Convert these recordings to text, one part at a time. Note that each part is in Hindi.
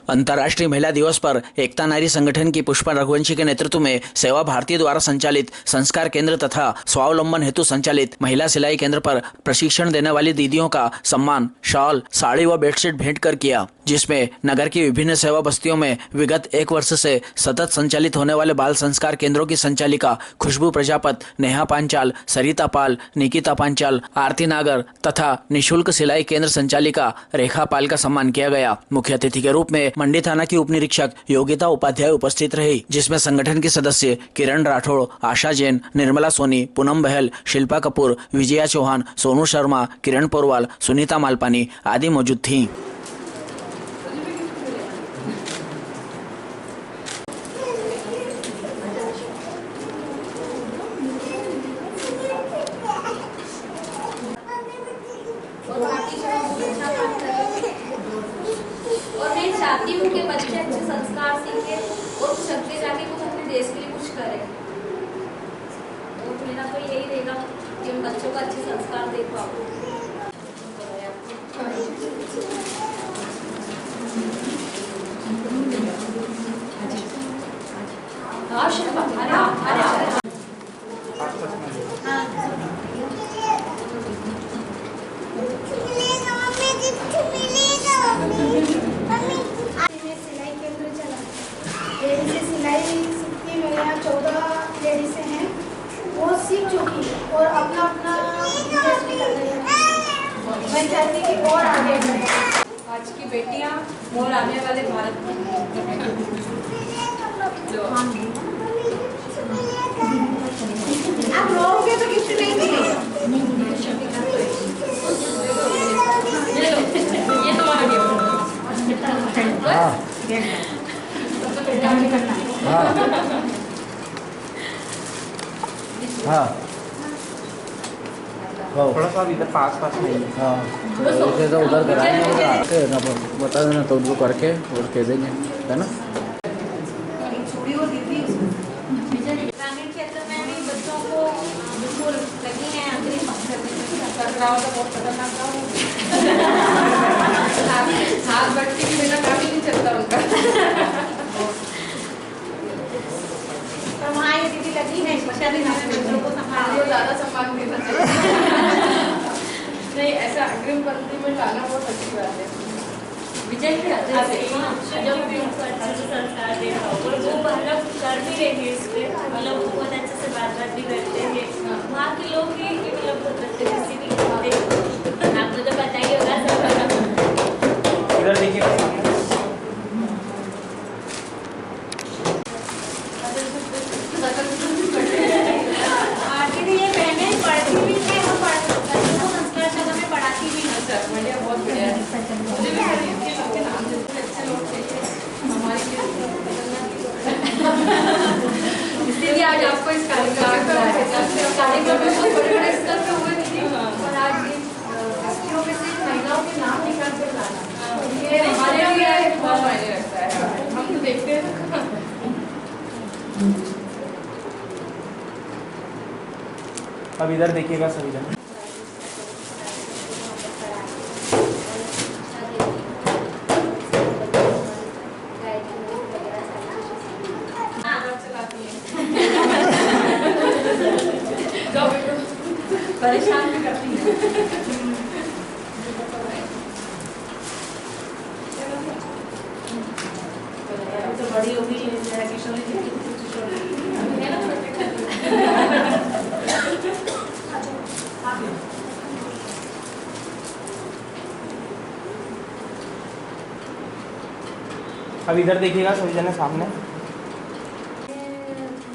अंतर्राष्ट्रीय महिला दिवस पर एकता नारी संगठन की पुष्पा रघुवंशी के नेतृत्व में सेवा भारती द्वारा संचालित संस्कार केंद्र तथा स्वावलंबन हेतु संचालित महिला सिलाई केंद्र पर प्रशिक्षण देने वाली दीदियों का सम्मान शॉल, साड़ी व बेडशीट भेंट कर किया, जिसमें नगर की विभिन्न सेवा बस्तियों में विगत 1 वर्ष से सतत संचालित होने वाले बाल संस्कार केंद्रों की संचालिका खुशबू प्रजापत, नेहा पांचाल, सरिता पाल, निकिता पांचाल, आरती नागर तथा निशुल्क सिलाई केंद्र संचालिका रेखा पाल का सम्मान किया गया। मुख्य अतिथि के रूप में मंडी थाना की उप निरीक्षक योगिता उपाध्याय उपस्थित रही, जिसमें संगठन के सदस्य किरण राठौड़, आशा जैन, निर्मला सोनी, पूनम बहल, शिल्पा कपूर, विजया चौहान, सोनू शर्मा, किरण पोरवाल, सुनीता मालपानी आदि मौजूद थीं। और मैं चाहती हूँ कि बच्चे अच्छे संस्कार सीखे और कुछ आगे जाके कुछ अपने देश के लिए कुछ करें। और मेरा तो यही रहेगा कि उन बच्चों को अच्छे संस्कार दे पाऊँ। सिलाई सीखती मेरे यहाँ 14 लेडीज़ हैं, वो सीख चुकी है और अपना अपना बिजनेस भी कर रही है। मैं चाहती कि और आगे बढ़े। आज की बेटियाँ और आने वाले भारत आप रहोगे तो गिफ्ट देंगे। ये तुम्हारा गिफ्ट। हाँ थोड़ा सा इधर पास नहीं है। हाँ तो उधर कराएंगे ना, बता देना तो उनको करके और कह देंगे, है ना। ग्रामीण क्षेत्र में भी बच्चों को बिल्कुल लगी है अंग्रेजी बहुत खतरनाक हाथ बट्टी के बिना काम ही नहीं चलता उनका। तो वहाँ ये दीदी लगी है स्पेशली बच्चों को संभालने ज़्यादा सम्मान देना चाहिए। नहीं, ऐसा अग्रिम पंक्ति में लाना बहुत अच्छी बात है। विजय के जब भी उनको अच्छे से संस्कार दे रहा हो और वो मतलब कर भी रहे हैं इस पर, मतलब वो बहुत अच्छे से बात भी करते हैं। वहाँ के लोग ही मतलब बहुत अच्छे किसी भी आपको तो पता ही होगा सब। इधर देखिए ये बहनें पढ़ती भी हैं और बच्चों को संस्कार शाला में पढ़ाती भी हैं। सर बढ़िया, बहुत बढ़िया है। मुझे भी सबके नाम से अच्छे लोग चाहिए हमारे इसलिए आज आपको इस कार्यक्रम में बहुत बड़े स्तर पे हुए थी और आज बस्तियों में से महिलाओं के नाम निकाल कर लाना ये हमारे लिए बहुत मायने रखता है। हम तो देखते हैं। अब इधर देखिएगा सभी जन। परेशान भी करती है। तो बड़ी होगी किशोरी है ना, अब इधर देखिएगा सभी जन सामने।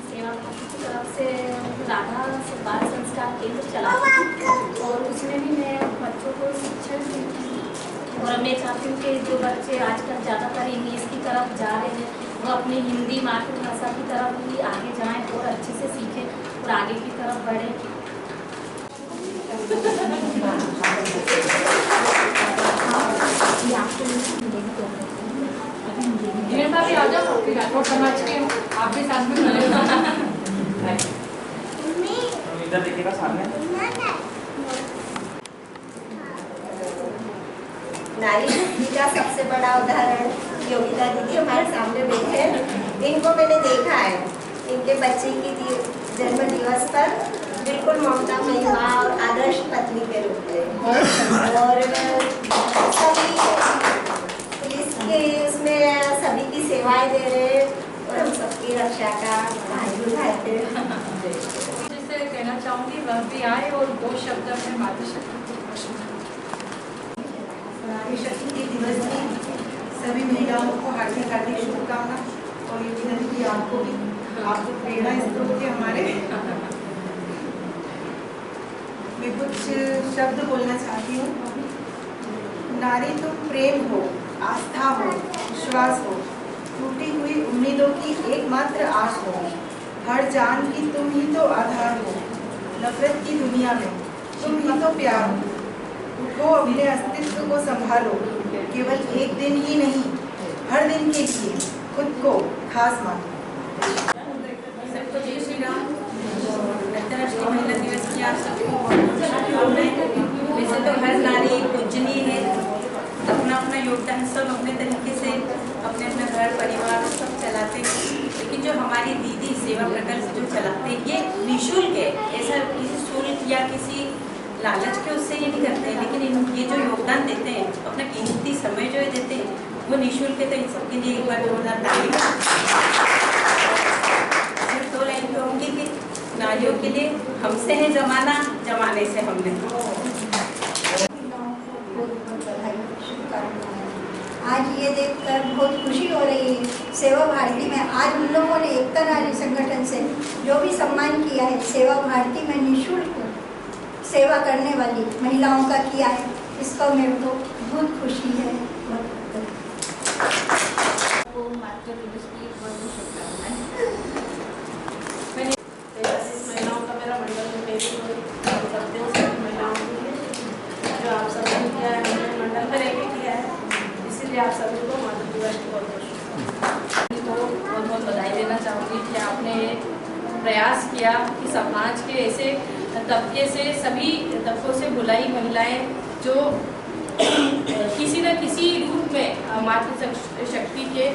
सेवा भारती की तरफ से राधा बाल संस्कार केंद्र चलाती हूँ और उसमें भी मैं बच्चों को शिक्षण देती हूँ। और मैं चाहती हूँ कि जो बच्चे आजकल ज़्यादातर इंग्लिश की तरफ जा रहे हैं वो अपनी हिंदी मातृभाषा की तरफ भी आगे जाएं और अच्छे से सीखें और आगे की तरफ बढ़ें। भी आ जाओ और समझ के आप भी साथ में इधर देखिएगा सामने। नारी शक्ति का सबसे बड़ा उदाहरण योगिता दीदी हमारे सामने बैठे हैं। इनको मैंने देखा है, इनके बच्चे की जन्म दिवस पर बिल्कुल ममता मई माँ और आदर्श पत्नी के रूप में, और सभी पुलिस के उसमें सभी की सेवाएं दे रहे हैं और हम सबकी रक्षा का भागी उठाते हैं। जिसे कहना चाहूँगी वह भी आए और 2 शब्द अपने मातृशक्ति को प्रश्न नारी शक्ति के दिवस की सभी महिलाओं को हार्दिक हार्दिक शुभकामना, और योगिता दीदी आपको भी, आप तो प्रेरणा स्रोत थे हमारे। मैं कुछ शब्द बोलना चाहती हूँ। नारी तुम प्रेम हो, आस्था हो, विश्वास हो, टूटी हुई उम्मीदों की एकमात्र आस हो, हर जान की तुम ही तो आधार हो, नफरत की दुनिया में तुम ही तो प्यार हो, उठो अपने अस्तित्व को संभालो, केवल एक दिन ही नहीं हर दिन के लिए खुद को खास मानो। सबको जय श्री राम। अंतर्राष्ट्रीय महिला दिवस की आप सबको शुभकामनाएं। वैसे तो हर नारी पूजनीय है, अपना अपना योगदान सब अपने तरीके से अपने अपना घर परिवार सब चलाते हैं, लेकिन जो हमारी दीदी सेवा प्रकल्प जो चलाते हैं ये निःशुल्क है, ऐसा किसी शुल्क या किसी लालच के उससे ये नहीं करते हैं, लेकिन ये जो योगदान देते हैं अपना कीमती समय जो देते हैं वो निःशुल्क है। तो इन सबके लिए एक बार जोरदार ताली। सिर्फ 2 लाइन कहूँगी कि नारियों के लिए हमसे है जमाना, जमाने से हमने। आज ये देखकर बहुत खुशी हो रही है। सेवा भारती में आज उन लोगों ने एकता नारी संगठन से जो भी सम्मान किया है, सेवा भारती में निःशुल्क सेवा करने वाली महिलाओं का किया है, इसका मेरे को बहुत खुशी है। मातृ दिवस की बहुत शुभकामनाएं। महिलाओं का मेरा मंडल करते हैं, सभी महिलाओं के लिए जो आप सभी ने किया है, हमने मंडल में रह किया है, इसीलिए आप सभी को मातृ दिवस की बहुत बहुत बधाई देना चाहूँगी कि आपने प्रयास किया कि समाज के ऐसे तबके से, सभी तबकों से बुलाई महिलाएं जो किसी न किसी रूप में मातृ शक्ति के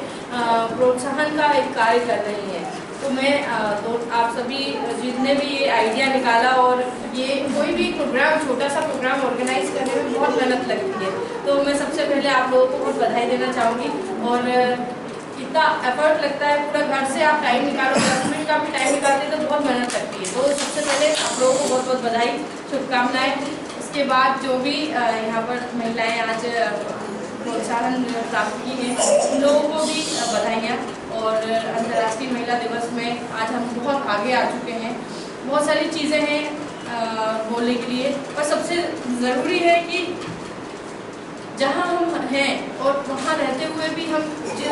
प्रोत्साहन का एक कार्य कर रही हैं। तो मैं तो आप सभी जितने भी ये आइडिया निकाला, और ये कोई भी प्रोग्राम, छोटा सा प्रोग्राम ऑर्गेनाइज करने में बहुत मेहनत लगती है, तो मैं सबसे पहले आप लोगों को बहुत बधाई देना चाहूँगी। और इतना एफर्ट लगता है, पूरा घर से आप टाइम निकालो, 10 मिनट का भी टाइम निकालते हैं तो बहुत मेहनत लगती है। तो सबसे पहले आप लोगों को बहुत बहुत बधाई, शुभकामनाएं। इसके बाद जो भी यहाँ पर महिलाएं आज प्रोत्साहन प्राप्त की हैं, उन लोगों को भी बधाइयाँ। और अंतर्राष्ट्रीय महिला दिवस में आज हम बहुत आगे आ चुके हैं, बहुत सारी चीज़ें हैं बोलने के लिए, और सबसे ज़रूरी है कि जहाँ हम हैं और वहाँ रहते हुए भी हम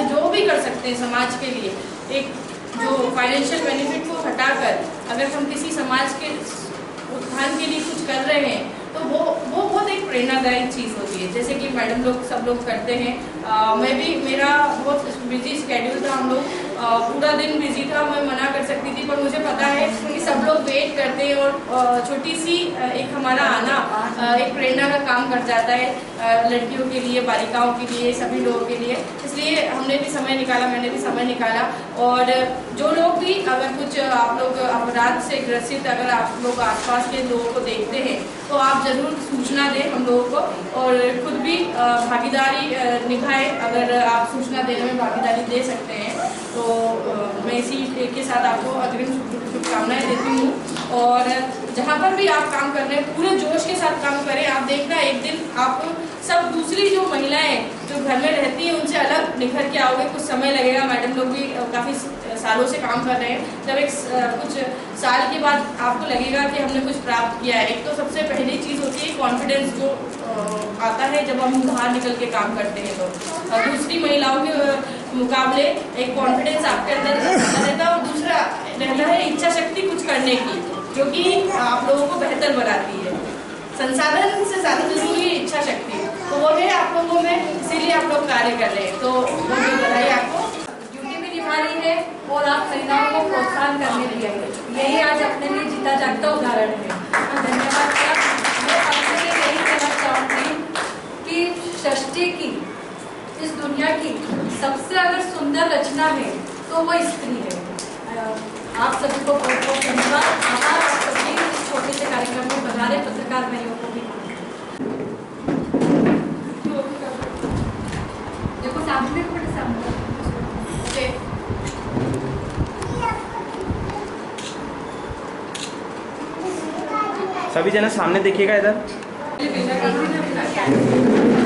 जो भी कर सकते हैं समाज के लिए, एक जो फाइनेंशियल बेनिफिट को हटाकर अगर हम किसी समाज के उत्थान के लिए कुछ कर रहे हैं तो वो बहुत एक प्रेरणादायक चीज़ होती है। जैसे कि मैडम लोग सब लोग करते हैं, मैं भी, मेरा बहुत बिजी स्केड्यूल था, हम लोग पूरा दिन बिजी था, मैं मना कर सकती थी, पर मुझे पता है कि सब लोग वेट करते हैं और छोटी सी एक हमारा आना एक प्रेरणा का काम कर जाता है लड़कियों के लिए, बालिकाओं के लिए, सभी लोगों के लिए। इसलिए हमने भी समय निकाला, मैंने भी समय निकाला। और जो लोग भी अगर कुछ आप लोग अपराध से ग्रसित अगर आप लोग आसपास के लोगों को देखते हैं तो आप ज़रूर सूचना दें हम लोगों को, और खुद भी भागीदारी निभाएं। अगर आप सूचना देने में भागीदारी दे सकते हैं तो मैं इसी के साथ आपको अग्रिम शुभकामनाएं देती हूँ। और जहाँ पर भी आप काम कर रहे हैं पूरे जोश के साथ काम करें। आप देखना एक दिन आप सब दूसरी जो महिलाएं जो घर में रहती हैं उनसे अलग निखर के आओगे, कुछ समय लगेगा। मैडम लोग भी काफ़ी सालों से काम कर रहे हैं, जब एक कुछ साल के बाद आपको लगेगा कि हमने कुछ प्राप्त किया है। एक तो सबसे पहली चीज़ होती है कॉन्फिडेंस जो आता है जब हम बाहर निकल के काम करते हैं, तो दूसरी महिलाओं के मुकाबले एक कॉन्फिडेंस आपके अंदर रहता है, और दूसरा रहता है इच्छा शक्ति कुछ करने की, जो कि आप लोगों को बेहतर बनाती है। संसाधन से ज़्यादा जरूरी है इच्छा शक्ति, तो वो है आप लोगों में, इसीलिए आप लोग कार्य कर रहे हैं। तो बहुत बधाई आपको, ड्यूटी भी निभा रही है और आप महिलाओं को प्रोत्साहन करने भी आई है। यही आज अपने लिए जीता जागता उदाहरण है। धन्यवाद। मैं आपसे यही कहना चाहूँगी कि षष्ठी की, इस दुनिया की सबसे अगर सुंदर रचना है तो वो स्त्री है। आप सभी को बहुत बहुत धन्यवाद, आभार आप सभी इस छोटे से कार्यक्रम में बधा रहे पत्रकार भाइयों को भी। देखो सामने थोड़े सामने सभी जना सामने देखिएगा इधर। ओके।